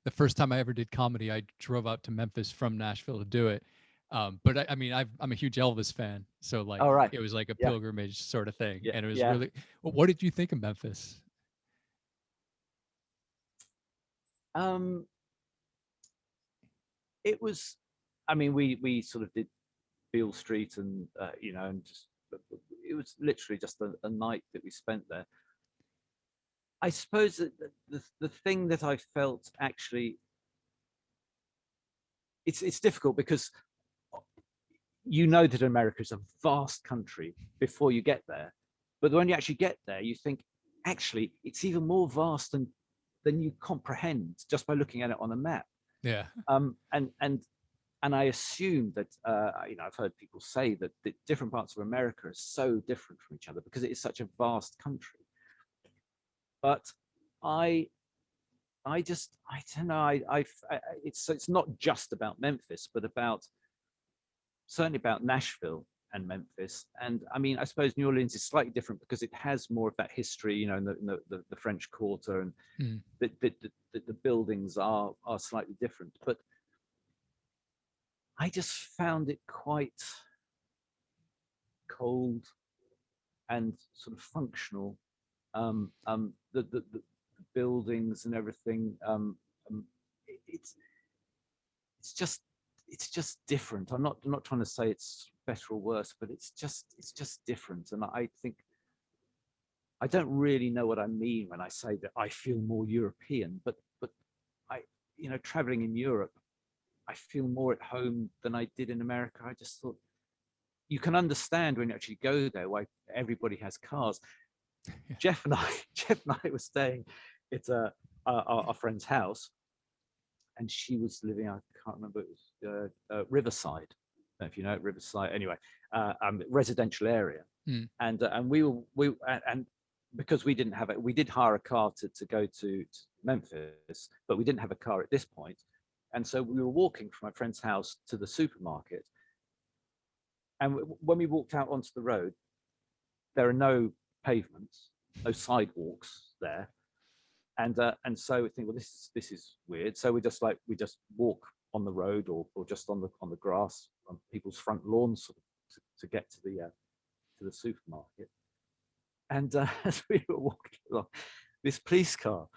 Speaker 1: the first time I ever did comedy, I drove out to Memphis from Nashville to do it. But I mean, I'm a huge Elvis fan, so like,
Speaker 2: All right.
Speaker 1: it was like a
Speaker 2: Yeah.
Speaker 1: pilgrimage sort of thing,
Speaker 2: Yeah.
Speaker 1: and it was
Speaker 2: Yeah.
Speaker 1: really. What did you think of Memphis?
Speaker 2: It was. I mean, we sort of did Beale Street, and and just it was literally just a night that we spent there. I suppose that the thing that I felt actually, it's difficult because that America is a vast country before you get there, but when you actually get there, you think actually it's even more vast than you comprehend just by looking at it on a map.
Speaker 1: Yeah.
Speaker 2: And I assume that I've heard people say that the different parts of America are so different from each other because it is such a vast country. But I don't know. It's not just about Memphis, but certainly about Nashville and Memphis. And I mean, I suppose New Orleans is slightly different because it has more of that history, in the French Quarter, and the buildings are slightly different. But I just found it quite cold and sort of functional. The buildings and everything. It's just different. I'm not trying to say it's better or worse, but it's just different. And I think I don't really know what I mean when I say that I feel more European, but I, traveling in Europe, I feel more at home than I did in America. I just thought you can understand when you actually go there why everybody has cars.
Speaker 1: Yeah.
Speaker 2: Jeff and I were staying at our friend's house, and she was living, I can't remember, it was Riverside. I don't know if you know it, Riverside. Anyway, residential area, and because we didn't have it, we did hire a car to go to Memphis, but we didn't have a car at this point, and so we were walking from my friend's house to the supermarket, and when we walked out onto the road, there are no pavements, no sidewalks there. And so we think, well, this is weird. So we just walk on the road or just on the grass on people's front lawns sort of to get to the supermarket. And as we were walking along, this police car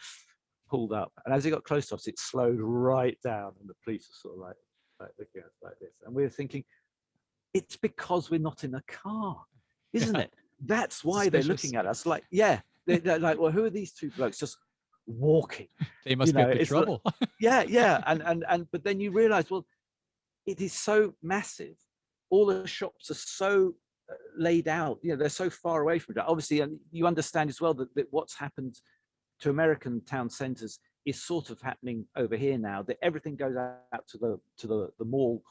Speaker 2: pulled up, and as it got close to us, it slowed right down, and the police were sort of like looking at us like this, and we were thinking, it's because we're not in a car, isn't it? That's why they're looking at us like, yeah, they're like, well, who are these two blokes just walking?
Speaker 1: They must be up to trouble.
Speaker 2: Like, yeah. And but then you realize, well, it is so massive. All the shops are so laid out. They're so far away from it. Obviously, and you understand as well that what's happened to American town centers is sort of happening over here now. That everything goes out to the mall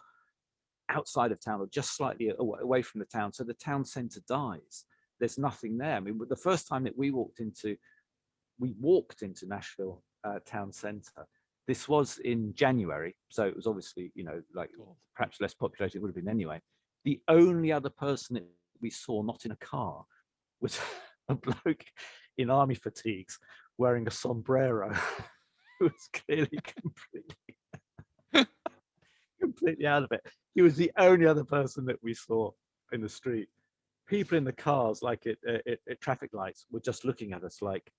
Speaker 2: outside of town or just slightly away from the town. So the town centre dies. There's nothing there. I mean, the first time that we walked into Nashville town centre. This was in January, so it was obviously, like perhaps less populated. It would have been anyway. The only other person that we saw not in a car was a bloke in army fatigues wearing a sombrero who was clearly completely out of it. He was the only other person that we saw in the street. People in the cars, like at traffic lights, were just looking at us like,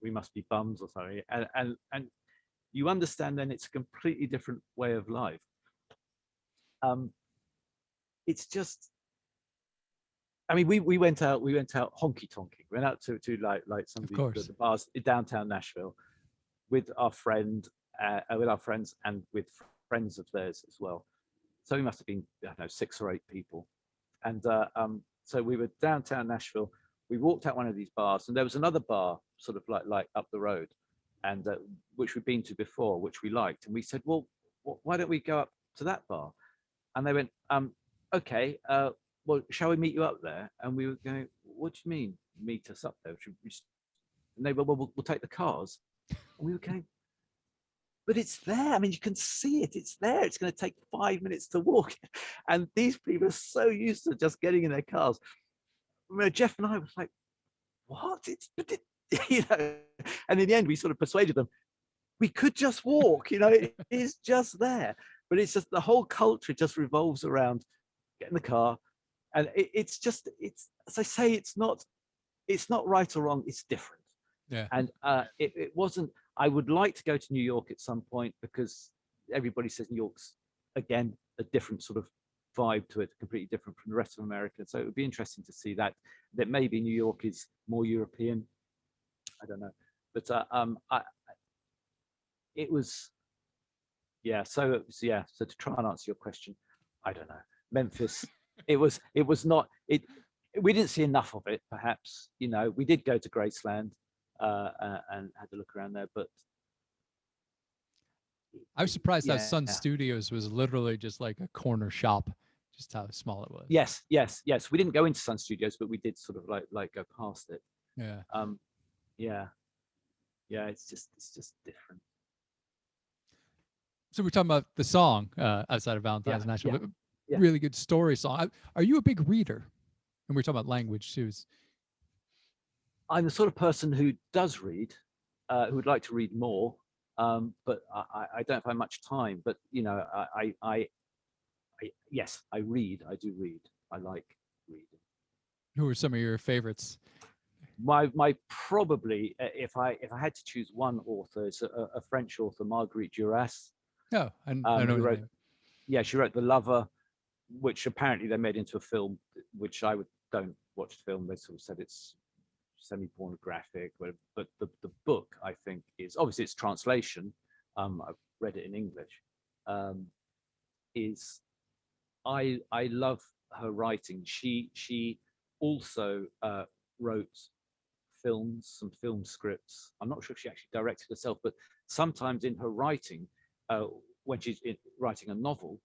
Speaker 2: we must be bums or something. And you understand then it's a completely different way of life. It's just, I mean, we went out honky tonking. We went out to like some of the bars in downtown Nashville with our friends and with friends of theirs as well. So we must have been, I don't know, 6 or 8 people. And so we were downtown Nashville. We walked out one of these bars, and there was another bar sort of like up the road, and which we'd been to before, which we liked. And we said, well, why don't we go up to that bar? And they went, okay, well, shall we meet you up there? And we were going, what do you mean, meet us up there? And they were, well, we'll take the cars. And we were going, but it's there. I mean, you can see it. It's there. It's going to take 5 minutes to walk. And these people are so used to just getting in their cars. I mean, Jeff and I was like, what? And in the end, we sort of persuaded them, we could just walk, it is just there. But it's just the whole culture just revolves around get in the car. And it's as I say, it's not right or wrong. It's different.
Speaker 1: Yeah.
Speaker 2: And it wasn't, I would like to go to New York at some point because everybody says New York's, again, a different sort of vibe to it, completely different from the rest of America. So it would be interesting to see that maybe New York is more European. I don't know. But it was, so to try and answer your question, I don't know. Memphis, it was not, we didn't see enough of it, perhaps. We did go to Graceland and had a look around there, but
Speaker 1: I was surprised how Sun Studios was literally just like a corner shop, just how small it was.
Speaker 2: Yes. We didn't go into Sun Studios, but we did sort of like go past it. Yeah. It's just different.
Speaker 1: So we're talking about the song outside of Valentine's Nashville. Really good story song. Are you a big reader? And we're talking about language too.
Speaker 2: I'm the sort of person who does read, who would like to read more, but I don't have much time. But yes, I read. I do read. I like reading.
Speaker 1: Who are some of your favorites?
Speaker 2: My probably, if I had to choose one author, it's a French author, Marguerite Duras.
Speaker 1: Oh, I know.
Speaker 2: She wrote The Lover, which apparently they made into a film, which don't watch the film. They sort of said it's semi-pornographic, but the book, I think, is obviously it's translation. I've read it in English. I love her writing. She also wrote some film scripts. I'm not sure if she actually directed herself, but sometimes in her writing, when she's writing a novel,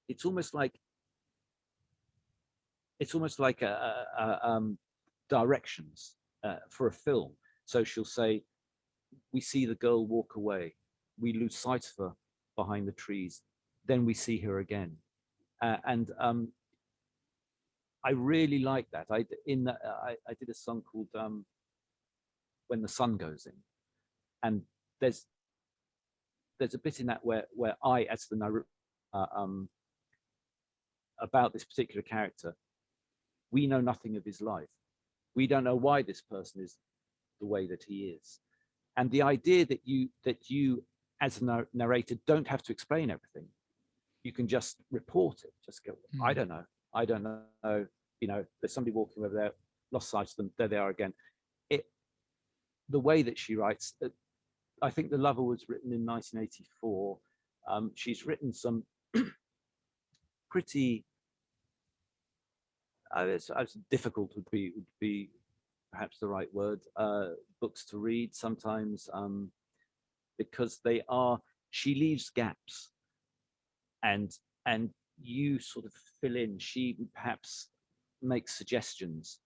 Speaker 2: it's almost like directions for a film. So she'll say, we see the girl walk away, we lose sight of her behind the trees, then we see her again. And I really like that. I did a song called When the Sun Goes In, and there's a bit in that where I, as the narrator, about this particular character, we know nothing of his life. We don't know why this person is the way that he is. And the idea that you as a narrator don't have to explain everything. You can just report it. Just go, I don't know. There's somebody walking over there, lost sight of them, there they are again. The way that she writes, I think The Lover was written in 1984. She's written some pretty, difficult would be perhaps the right word, books to read sometimes, because she leaves gaps. and you sort of fill in. She would perhaps make suggestions,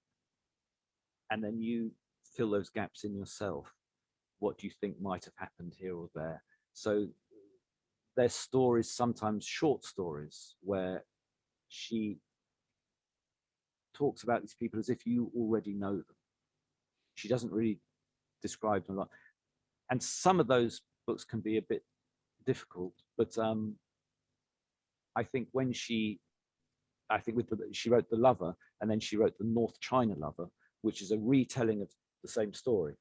Speaker 2: and then you fill those gaps in yourself. What do you think might have happened here or there? So there's stories, sometimes short stories, where she talks about these people as if you already know them. She doesn't really describe them a lot. And some of those books can be a bit difficult, but I think when she wrote The Lover, and then she wrote The North China Lover, which is a retelling of the same story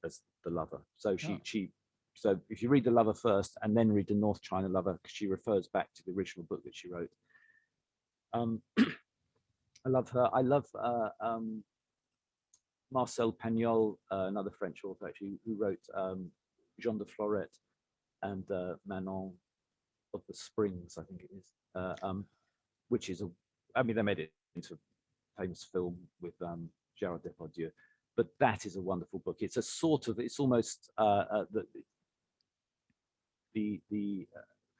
Speaker 2: as The Lover. So so if you read The Lover first and then read The North China Lover, because she refers back to the original book that she wrote. I love her. I love Marcel Pagnol, another French author actually, who wrote Jean de Florette and Manon of the Springs, I think it is, which is I mean, they made it into a famous film with Gerard Depardieu, but that is a wonderful book. It's a sort of, it's almost the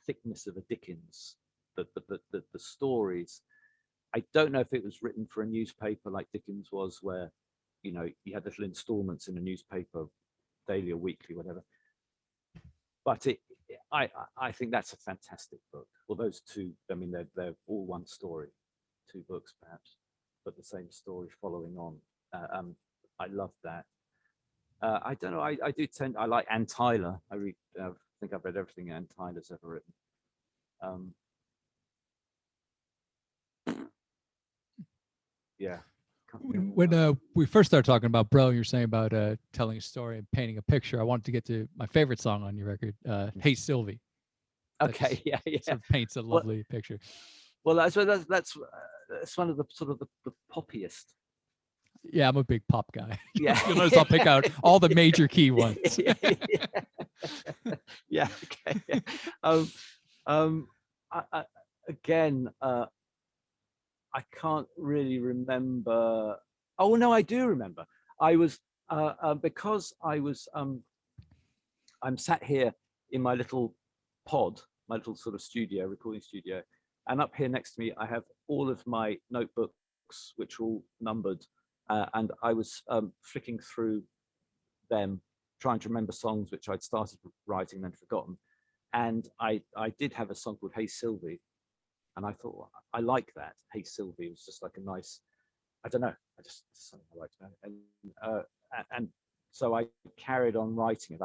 Speaker 2: thickness of a Dickens, the stories. I don't know if it was written for a newspaper like Dickens was, where, you know, you had little installments in a newspaper, daily or weekly, whatever. But I think that's a fantastic book. Well, those two, I mean, they're all one story, two books perhaps, but the same story following on. I love that. I don't know. I like Anne Tyler. I think I've read everything Anne Tyler's ever written. Yeah.
Speaker 1: When we first started talking about Brel, you were saying about telling a story and painting a picture. I wanted to get to my favorite song on your record, "Hey Sylvie."
Speaker 2: Okay, yeah.
Speaker 1: Sort of paints a lovely picture.
Speaker 2: Well, that's one of the sort of the poppiest.
Speaker 1: Yeah, I'm a big pop guy.
Speaker 2: Yeah,
Speaker 1: you'll notice I'll pick out all the major key ones.
Speaker 2: Yeah. Okay. Again, I can't really remember. Oh no, I do remember. I was because I was I'm sat here in my little pod, my little sort of studio, recording studio, and up here next to me I have all of my notebooks, which are all numbered, and I was flicking through them, trying to remember songs which I'd started writing and then forgotten. And I did have a song called "Hey Sylvie," and I thought, well, I like that. "Hey Sylvie" was just like a nice, I don't know, something I liked about it. And so I carried on writing it.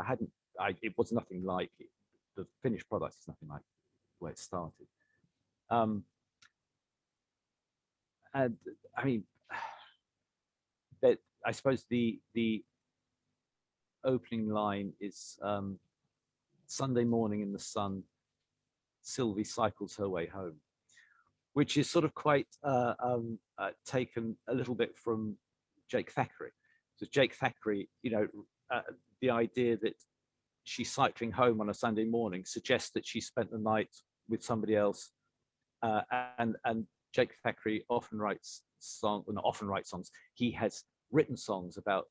Speaker 2: It was nothing like it. The finished product is nothing like where it started. And I mean, that I suppose the opening line is "Sunday morning in the sun, Sylvie cycles her way home," which is sort of quite taken a little bit from Jake Thackeray. So Jake Thackeray, you know, the idea that she's cycling home on a Sunday morning suggests that she spent the night with somebody else. And Jake Thackeray often writes songs, well, not often writes songs. He has written songs about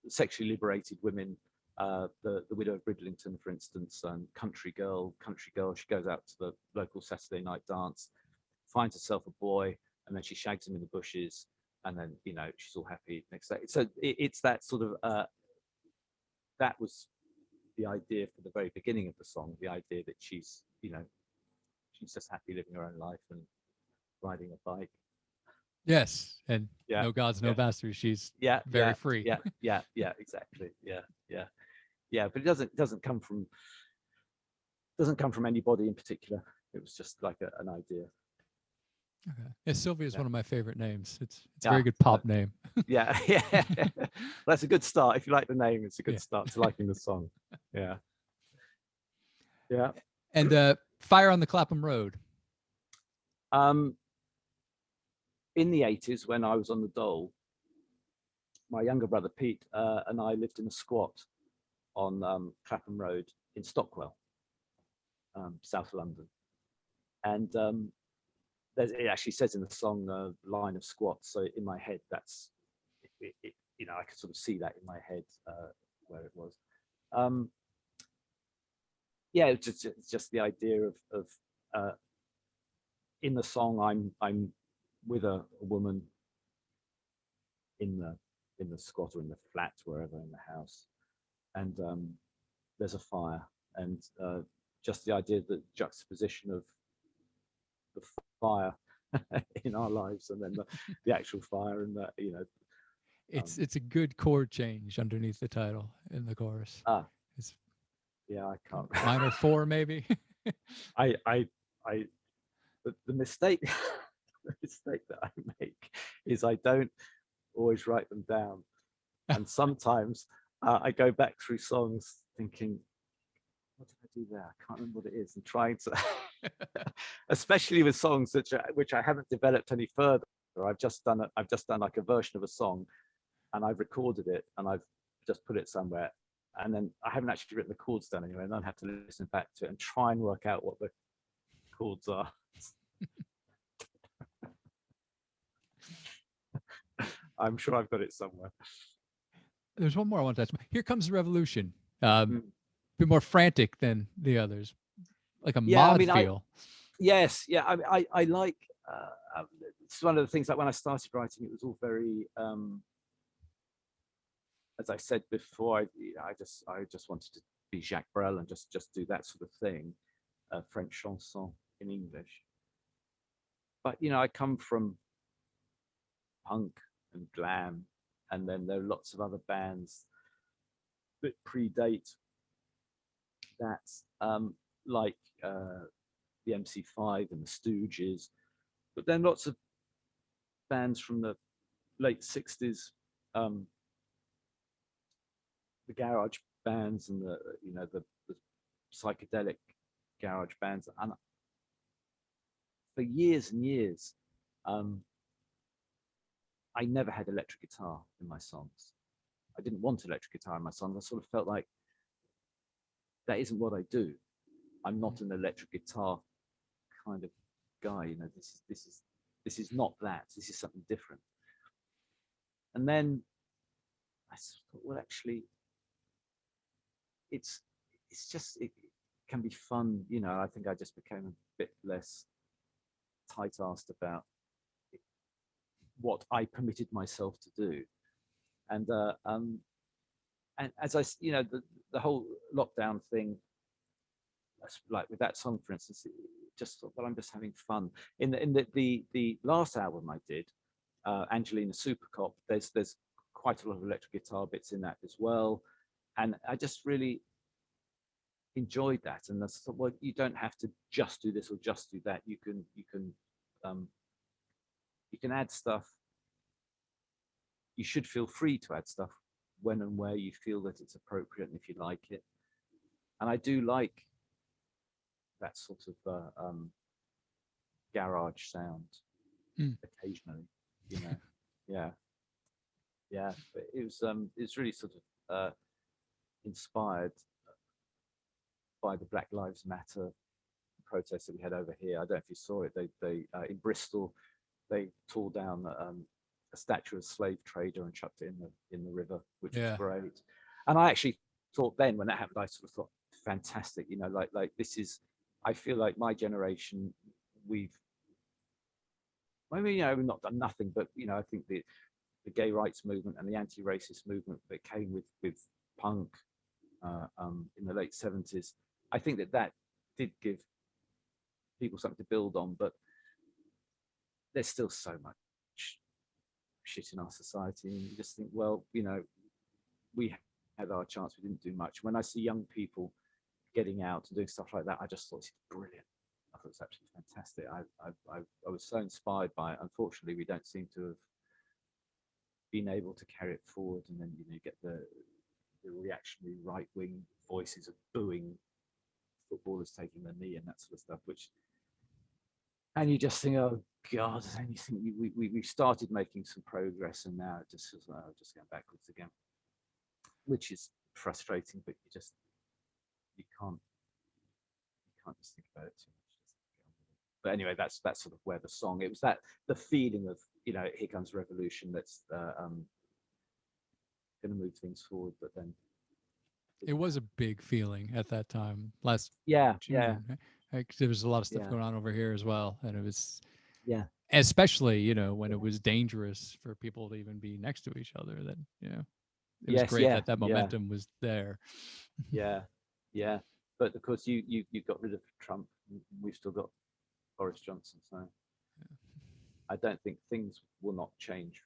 Speaker 2: sexually liberated women. The Widow of Bridlington, for instance, and Country Girl. She goes out to the local Saturday night dance, finds herself a boy, and then she shags him in the bushes, and then, you know, she's all happy next day. So it's that sort of that was the idea for the very beginning of the song. The idea that she's, you know, she's just happy living her own life and riding a bike.
Speaker 1: Yes, and no gods, no bastards. She's very free.
Speaker 2: Yeah, exactly. Yeah. But it doesn't come from anybody in particular. It was just like an idea.
Speaker 1: Okay. Yeah, Sylvia is one of my favorite names. It's a very good pop name.
Speaker 2: Yeah. Well, that's a good start. If you like the name, it's a good start to liking the song. Yeah.
Speaker 1: And Fire on the Clapham Road.
Speaker 2: In the 80s, when I was on the dole, my younger brother Pete and I lived in a squat on Clapham Road in Stockwell, South London. And it actually says in the song "line of squats." So in my head, that's it, you know, I could sort of see that in my head where it was. yeah, it's just the idea of in the song, I'm with a woman in the squat or in the flat, wherever in the house, and there's a fire, and just the idea, that juxtaposition of the fire in our lives, and then the actual fire, and that, you know.
Speaker 1: It's a good chord change underneath the title in the chorus. It's
Speaker 2: Yeah, I can't.
Speaker 1: minor 4 maybe.
Speaker 2: I the mistake the mistake that I make is I don't always write them down, and sometimes I go back through songs thinking, what did I do there? I can't remember what it is, and trying to, especially with songs which I haven't developed any further. I've just done like a version of a song, and I've recorded it, and I've just put it somewhere, and then I haven't actually written the chords down anyway, and then I have to listen back to it and try and work out what the chords are. I'm sure I've got it somewhere.
Speaker 1: There's one more I want to touch. Here Comes the Revolution.
Speaker 2: Mm.
Speaker 1: Bit more frantic than the others, like a
Speaker 2: Yeah, I
Speaker 1: mod
Speaker 2: mean,
Speaker 1: feel.
Speaker 2: Yes, yeah, I like. It's one of the things, like when I started writing, it was all very, as I said before, I just wanted to be Jacques Brel and just do that sort of thing, French chanson in English. But you know, I come from punk and glam, and then there are lots of other bands that predate that, like the MC5 and the Stooges, but then lots of bands from the late 60s, the garage bands, and the, you know, the psychedelic garage bands. And for years and years, I never had electric guitar in my songs. I didn't want electric guitar in my songs. I sort of felt like that isn't what I do. I'm not an electric guitar kind of guy. You know, this is not that. This is something different. And then I thought, well, actually, it's just, it can be fun. You know, I think I just became a bit less tight-assed about what I permitted myself to do. And as I, you know, the whole lockdown thing, like with that song, for instance, just thought, well, I'm just having fun. In the last album I did, Angelina Supercop, there's quite a lot of electric guitar bits in that as well, and I just really enjoyed that. And I thought, well, you don't have to just do this or just do that. You can add stuff. You should feel free to add stuff when and where you feel that it's appropriate, and if you like it. And I do like that sort of garage sound occasionally, you know. yeah but it's really sort of inspired by the Black Lives Matter protests that we had over here. I don't know if you saw it. They in Bristol, they tore down a statue of a slave trader and chucked it in the river, which was great. And I actually thought then, when that happened, I sort of thought, fantastic, you know, like this is, I feel like my generation, I mean, you know, we've not done nothing, but you know, I think the gay rights movement and the anti-racist movement that came with punk in the late 70s, I think that did give people something to build on. But there's still so much shit in our society, and you just think, well, you know, we had our chance, we didn't do much. When I see young people getting out and doing stuff like that, I just thought it's brilliant. I thought it's absolutely fantastic. I was so inspired by it. Unfortunately, we don't seem to have been able to carry it forward, and then, you know, you get the reactionary right-wing voices of booing footballers taking the knee and that sort of stuff, and you just think, oh God, and you think we started making some progress, and now it just feels like, oh, just going backwards again, which is frustrating. But you can't just think about it too much. But anyway, that's sort of where the song, it was that the feeling of, you know, here comes revolution, that's going to move things forward. But then
Speaker 1: It was a big feeling at that time, last
Speaker 2: Yeah, yeah,
Speaker 1: June. Right? 'Cause there was a lot of stuff
Speaker 2: yeah,
Speaker 1: going on over here as well, and it was
Speaker 2: yeah,
Speaker 1: especially when
Speaker 2: yeah.
Speaker 1: it was dangerous for people to even be next to each other. That it was
Speaker 2: Yes,
Speaker 1: great
Speaker 2: yeah,
Speaker 1: that
Speaker 2: yeah,
Speaker 1: momentum was there.
Speaker 2: yeah, yeah. But of course, you got rid of Trump. We've still got Boris Johnson, so I don't think things will not change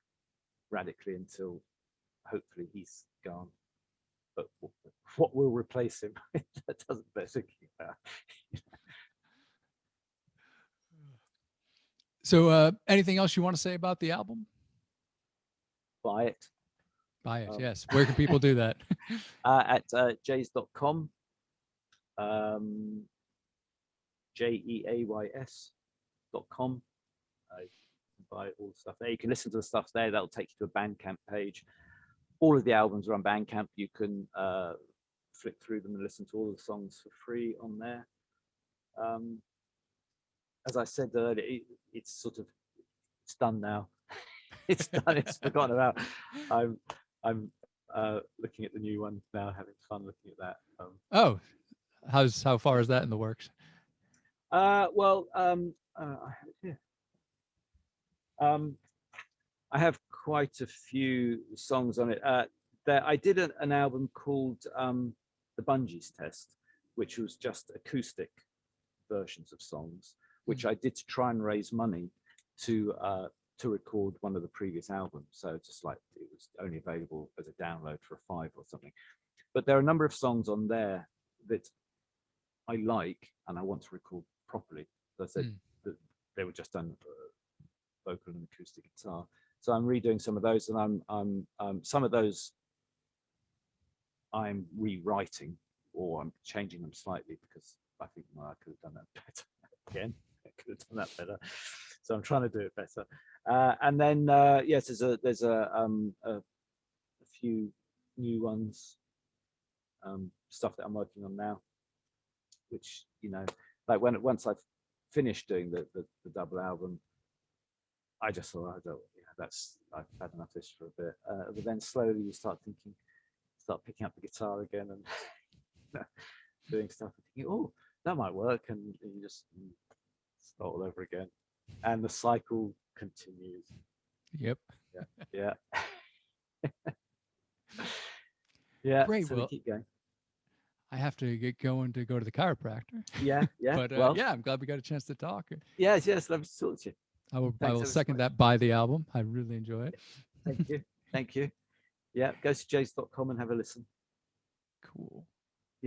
Speaker 2: radically until hopefully he's gone. But what will replace him? That doesn't bear thinking about.
Speaker 1: So, anything else you want to say about the album?
Speaker 2: Buy it.
Speaker 1: Buy it, yes. Where can people do that?
Speaker 2: At jays.com, JEAYS.com. You can buy all the stuff there. You can listen to the stuff there. That'll take you to a Bandcamp page. All of the albums are on Bandcamp. You can flick through them and listen to all the songs for free on there. As I said earlier, it's done now. It's done. It's forgotten about. I'm looking at the new one now, having fun looking at that.
Speaker 1: Oh, how far is that in the works?
Speaker 2: Well, I have it here. I have quite a few songs on it. I did an album called The Bungees Test, which was just acoustic versions of songs, which I did to try and raise money to record one of the previous albums. So just like it was only available as a download for a $5 or something. But there are a number of songs on there that I like and I want to record properly. As I said, that they were just done vocal and acoustic guitar. So I'm redoing some of those, and I'm some of those I'm rewriting or I'm changing them slightly because I think I could have done that better. Again, I could have done that better. So I'm trying to do it better. And then yes, there's a few new ones, stuff that I'm working on now, which like once I've finished doing the double album, I just thought, I've had enough of this for a bit. But then slowly you start picking up the guitar again and doing stuff and thinking, oh, that might work, and you just start all over again, and the cycle continues.
Speaker 1: Yep.
Speaker 2: Yeah. Yeah.
Speaker 1: Great.
Speaker 2: So
Speaker 1: Well,
Speaker 2: we keep going.
Speaker 1: I have to get going to go to the chiropractor.
Speaker 2: Yeah. Yeah.
Speaker 1: But
Speaker 2: well,
Speaker 1: yeah, I'm glad we got a chance to talk.
Speaker 2: Yes. Love to talk to you.
Speaker 1: I will
Speaker 2: Thanks ever so
Speaker 1: second
Speaker 2: much.
Speaker 1: that. Buy the album. I really enjoy it.
Speaker 2: Thank you. Yeah. Go to jays.com and have a listen.
Speaker 1: Cool.